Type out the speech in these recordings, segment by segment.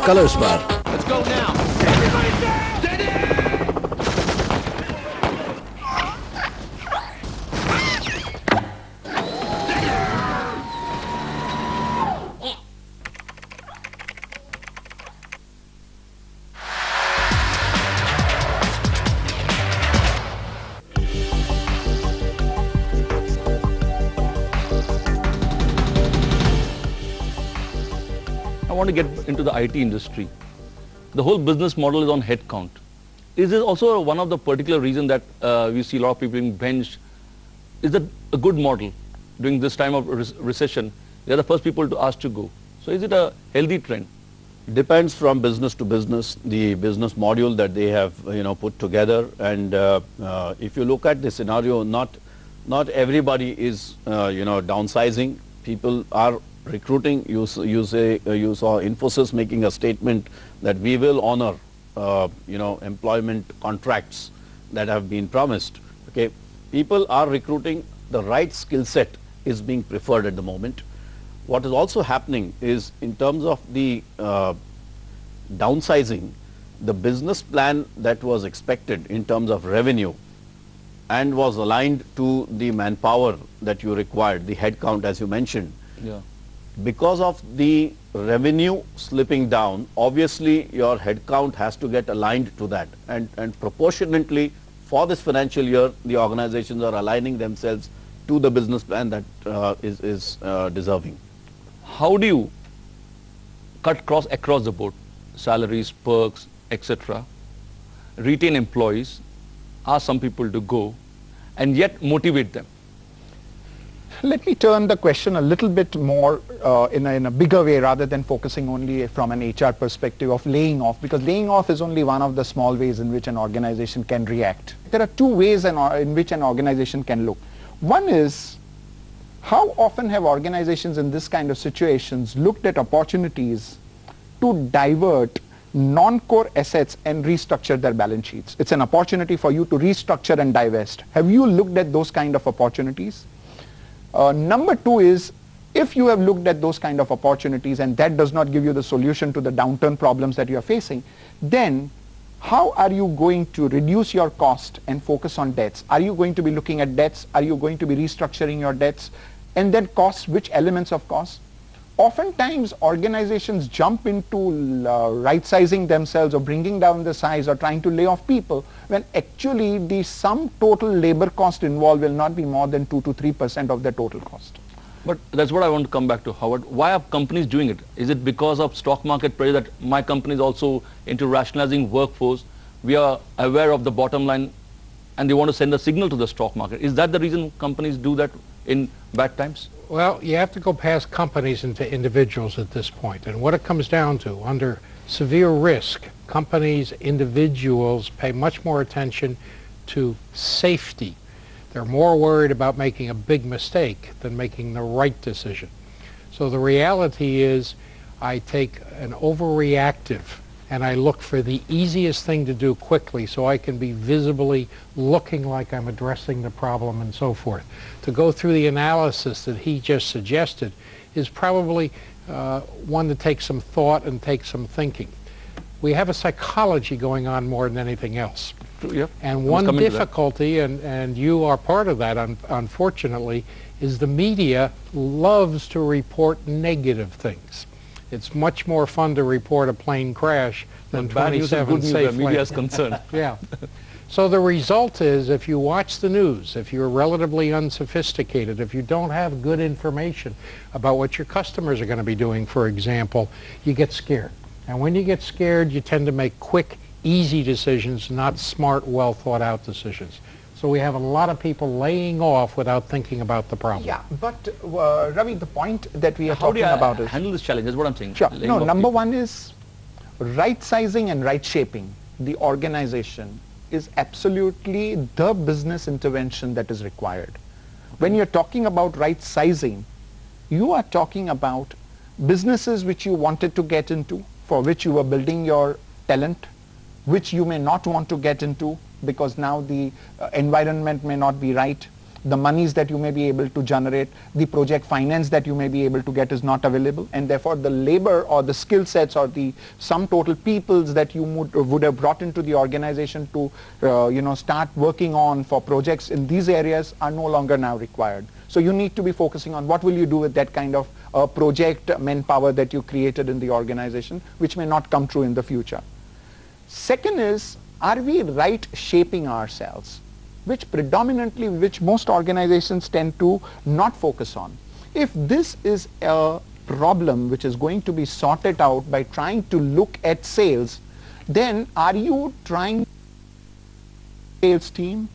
Colors Bar. Let's go now. Everybody down! Steady! I want to get into the IT industry. The whole business model is on headcount. Is this also one of the particular reasons that we see a lot of people being benched? Is that a good model during this time of recession? They are the first people to ask to go. So is it a healthy trend? Depends from business to business, the business module that they have put together. And if you look at the scenario, not everybody is downsizing. People are recruiting. You saw Infosys making a statement that we will honor employment contracts that have been promised. Okay, people are recruiting. The right skill set is being preferred at the moment. What is also happening is, in terms of the downsizing, the business plan that was expected in terms of revenue and was aligned to the manpower that you required, the headcount as you mentioned. Yeah. Because of the revenue slipping down, obviously your headcount has to get aligned to that, and proportionately for this financial year the organizations are aligning themselves to the business plan that is deserving. How do you cut across the board, salaries, perks, etc., retain employees, ask some people to go, and yet motivate them? Let me turn the question a little bit more in a bigger way, rather than focusing only from an HR perspective of laying off, because laying off is only one of the small ways in which an organization can react. There are two ways in which an organization can look. One is, how often have organizations in this kind of situations looked at opportunities to divert non-core assets and restructure their balance sheets? It's an opportunity for you to restructure and divest. Have you looked at those kind of opportunities? Number two is, if you have looked at those kind of opportunities and that does not give you the solution to the downturn problems that you are facing, then how are you going to reduce your cost and focus on debts? Are you going to be looking at debts? Are you going to be restructuring your debts? And then costs, which elements of cost? Oftentimes organizations jump into right-sizing themselves or bringing down the size or trying to lay off people, when actually the sum total labor cost involved will not be more than 2 to 3% of the total cost. But that's what I want to come back to, Howard. Why are companies doing it? Is it because of stock market pressure that my company is also into rationalizing workforce? We are aware of the bottom line and they want to send a signal to the stock market. Is that the reason companies do that in bad times? Well, you have to go past companies into individuals at this point. And what it comes down to, under severe risk, companies, individuals pay much more attention to safety. They're more worried about making a big mistake than making the right decision. So the reality is, I take an overreactive and I look for the easiest thing to do quickly so I can be visibly looking like I'm addressing the problem and so forth. To go through the analysis that he just suggested is probably one that takes some thought and takes some thinking. We have a psychology going on more than anything else. Yep. And one difficulty, and you are part of that, unfortunately, is the media loves to report negative things. It's much more fun to report a plane crash than 27 safe media is lanes. concerned. Yeah. So the result is, if you watch the news, if you're relatively unsophisticated, if you don't have good information about what your customers are going to be doing, for example, you get scared. And when you get scared, you tend to make quick, easy decisions, not smart, well thought out decisions. So we have a lot of people laying off without thinking about the problem. Yeah, but Ravi, the point that we are How do talking you about is... handle this challenge? That's what I'm saying. Sure. Laying No, off number people. one is right sizing and right shaping the organization is absolutely the business intervention that is required. When you're talking about right sizing, you are talking about businesses which you wanted to get into, for which you were building your talent, which you may not want to get into because now the environment may not be right, the monies that you may be able to generate, the project finance that you may be able to get is not available, and therefore the labor or the skill sets or the sum total peoples that you would have brought into the organization to start working on for projects in these areas are no longer now required. So you need to be focusing on what will you do with that kind of project manpower that you created in the organization, which may not come true in the future. Second is, are we right shaping ourselves, which most organizations tend to not focus on. If this is a problem which is going to be sorted out by trying to look at sales, then are you trying sales team?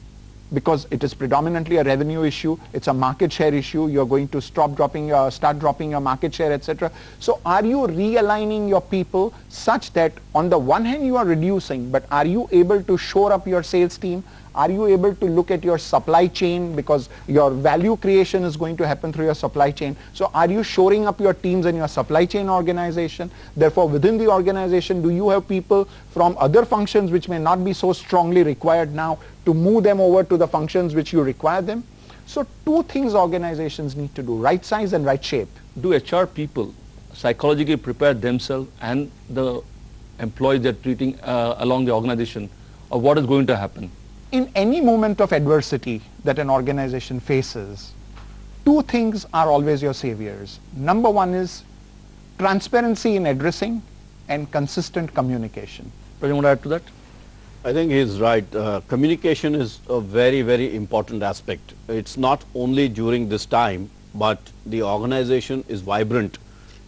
Because it is predominantly a revenue issue, it's a market share issue, you're going to start dropping your market share, etc. So are you realigning your people such that on the one hand you are reducing, but are you able to shore up your sales team? Are you able to look at your supply chain, because your value creation is going to happen through your supply chain? So are you shoring up your teams in your supply chain organization? Therefore, within the organization, do you have people from other functions which may not be so strongly required now to move them over to the functions which you require them? So two things organizations need to do: right size and right shape. Do HR people psychologically prepare themselves and the employees they're treating along the organization of what is going to happen? In any moment of adversity that an organization faces, two things are always your saviors. Number one is transparency in addressing and consistent communication. Do you want to add to that? I think he's right. Communication is a very, very important aspect. It's not only during this time, but the organization is vibrant.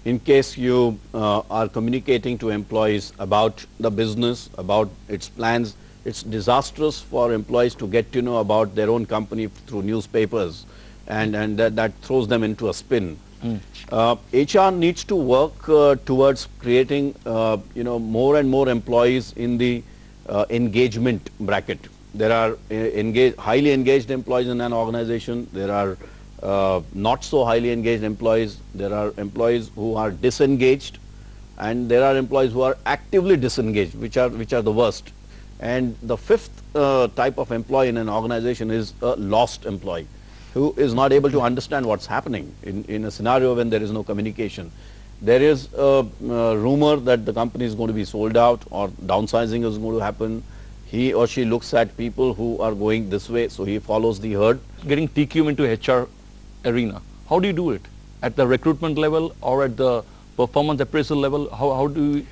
In case you are communicating to employees about the business, about its plans, it's disastrous for employees to get to know about their own company through newspapers, and that throws them into a spin. HR needs to work towards creating more and more employees in the engagement bracket. There are highly engaged employees in an organization. There are not so highly engaged employees. There are employees who are disengaged, and there are employees who are actively disengaged, which are the worst. And the fifth type of employee in an organization is a lost employee, who is not able to understand what's happening in a scenario when there is no communication. There is a rumor that the company is going to be sold out or downsizing is going to happen. He or she looks at people who are going this way, so he follows the herd. Getting TQM into HR arena, how do you do it? At the recruitment level or at the performance appraisal level? How do you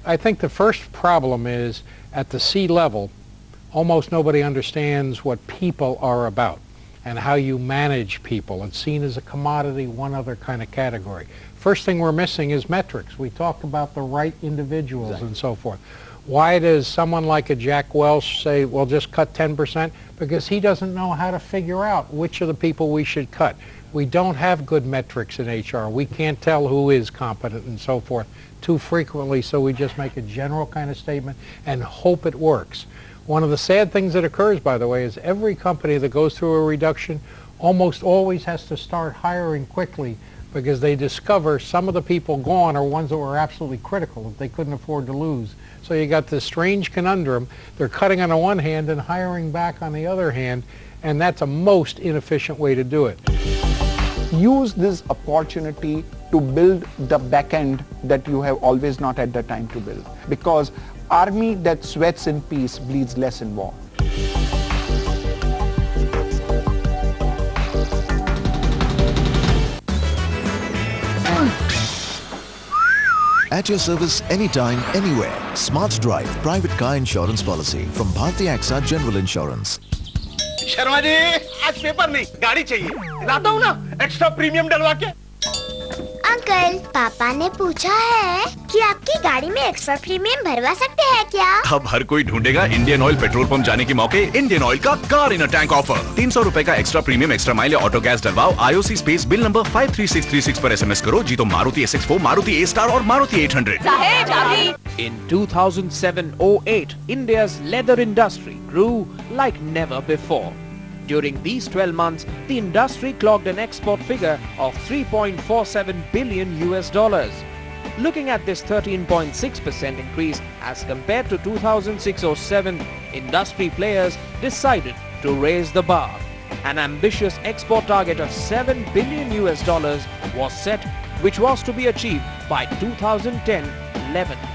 I think the first problem is at the C level, almost nobody understands what people are about and how you manage people. It's seen as a commodity, one other kind of category. First thing we're missing is metrics. We talk about the right individuals and so forth. Why does someone like a Jack Welch say, well, just cut 10%? Because he doesn't know how to figure out which of the people we should cut. We don't have good metrics in HR. We can't tell who is competent and so forth too frequently, so we just make a general kind of statement and hope it works. One of the sad things that occurs, by the way, is every company that goes through a reduction almost always has to start hiring quickly because they discover some of the people gone are ones that were absolutely critical that they couldn't afford to lose. So you got this strange conundrum. They're cutting on the one hand and hiring back on the other hand, and that's a most inefficient way to do it. Use this opportunity to build the back end that you have always not had the time to build, because army that sweats in peace bleeds less in war. At your service anytime, anywhere. Smart Drive private car insurance policy from Bharti AXA General Insurance. Sharma ji, आज paper नहीं, गाड़ी चाहिए। लाता हूँ ना, extra premium डलवा के। Uncle, पापा ने पूछा है कि आपकी गाड़ी में एक्स्ट्रा प्रीमियम भरवा सकते हैं क्या? अब हर कोई ढूंढेगा इंडियन ऑयल पेट्रोल पंप जाने के मौके। इंडियन ऑयल का car in a tank offer. 300 रुपए का एक्स्ट्रा प्रीमियम एक्स्ट्रा माइल या ऑटो गैस डलवाओ। IOC स्पेस बिल नंबर 53636 पर SMS करो, जीतो मारुति S64, मारुति A-Star और Maruti 800। In 2007-08, India's leather industry grew like never before. During these 12 months, the industry clocked an export figure of $3.47 billion. Looking at this 13.6% increase as compared to 2006-07, industry players decided to raise the bar. An ambitious export target of $7 billion was set, which was to be achieved by 2010-11.